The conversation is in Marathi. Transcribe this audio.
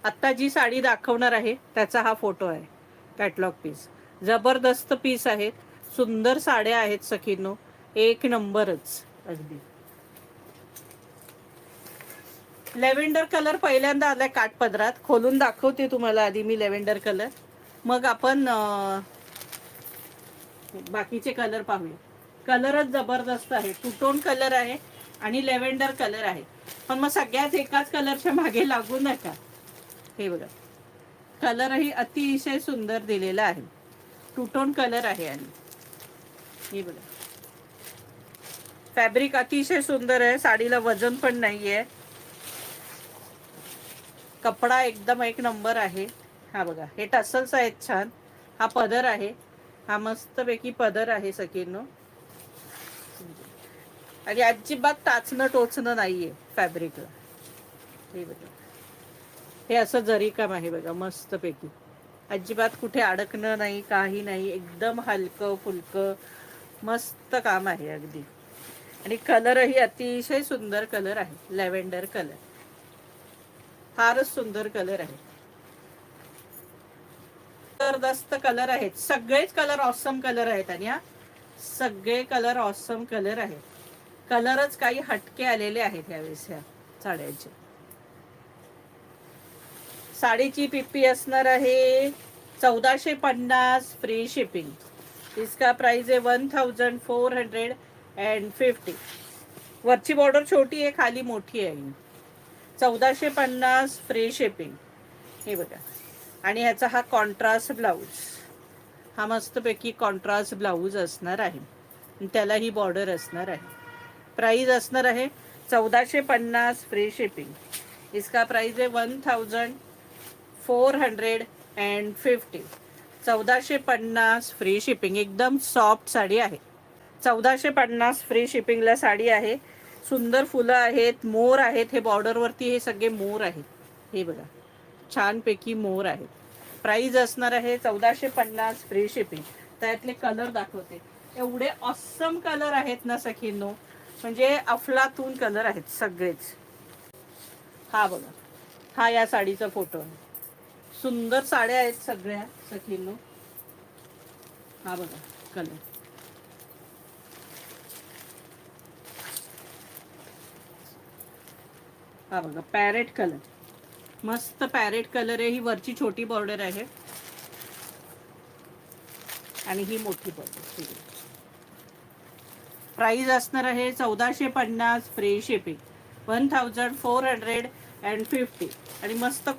आत्ता जी साडी दाखवणार आहे त्याचा हा फोटो आहे, कॅटलॉग पीस. जबरदस्त पीस आहेत, सुंदर साड्या आहेत सखींनो, एक नंबरच अगदी. लेव्हेंडर कलर पहिल्यांदा आलाय काठपदरात. खोलून दाखवते तुम्हाला आधी मी लेव्हेंडर कलर, मग आपण बाकीचे कलर पाहूया. कलरच जबरदस्त आहे, टू टोन कलर आहे आणि लेव्हेंडर कलर आहे. पण मग सगळ्याच एकाच कलरच्या मागे लागू नका. हे बघा, कलरही अतिशय सुंदर दिलेला आहे, टू टोन कलर आहे. आणि हे बघा, फॅब्रिक अतिशय सुंदर आहे, साडीला वजन पण नाहीये, कपडा एकदम एक नंबर आहे. हा बघा, हे टसल्स आहेत छान. हा पदर आहे, हा मस्तपैकी पदर आहे सखींनो. आणि अजिबात टाचणं टोचणं नाहीये फॅब्रिकला. हे बघा, हे असं जरी काम आहे बघा, मस्तपैकी. अजिबात कुठे अडकणं नाही, काही नाही, एकदम हलकं फुलकं मस्त काम आहे अगदी. आणि कलरही अतिशय सुंदर कलर आहे, लॅव्हेंडर कलर, फारच सुंदर कलर आहे. जबरदस्त कलर आहेत, सगळेच कलर ऑसम कलर आहेत. आणि हा सगळे कलर ऑसम कलर आहेत. कलरच काही हटके आलेले आहेत यावेळेस ह्या साड्यांचे. साडीची पिप्पी असणार आहे 1450 फ्री शिपिंग. इसका प्राइस आहे 1450. वरची बॉर्डर छोटी आहे, खाली मोठी आहे. 1450 फ्री शिपिंग. हे बघा, आणि ह्याचा हा कॉन्ट्रास्ट ब्लाऊज, हा मस्तपैकी कॉन्ट्रास्ट ब्लाऊज असणार आहे, त्याला ही बॉर्डर असणार आहे. प्राइस असणार आहे 1450 फ्री शिपिंग. इसका प्राइस आहे 1450. 1450 फ्री शिपिंग. एकदम सॉफ्ट साडी आहे. 1450 फ्री शिपिंगला साडी आहे. सुंदर फुलं आहेत, मोर आहेत, हे बॉर्डरवरती हे सगळे मोर आहेत. हे बघा, छानपैकी मोर आहेत. प्राइस असणार आहे 1450 फ्री शिपिंग. त्यातले कलर दाखवते, एवढे ऑसम कलर आहेत ना सखींनो, म्हणजे अफलातून कलर आहेत सगळेच. हा बघा, हा या साडीचा फोटो आहे. सुंदर साड्या आहेत सगळ्या सखींनो. हा बघा कलर, हा बघा पॅरेट कलर, मस्त पॅरेट कलर आहे. ही वरची छोटी बॉर्डर आहे आणि ही मोठी बॉर्डर. प्राइस असणार आहे 1450 फ्री शिपिंग. 1450. आणि मस्त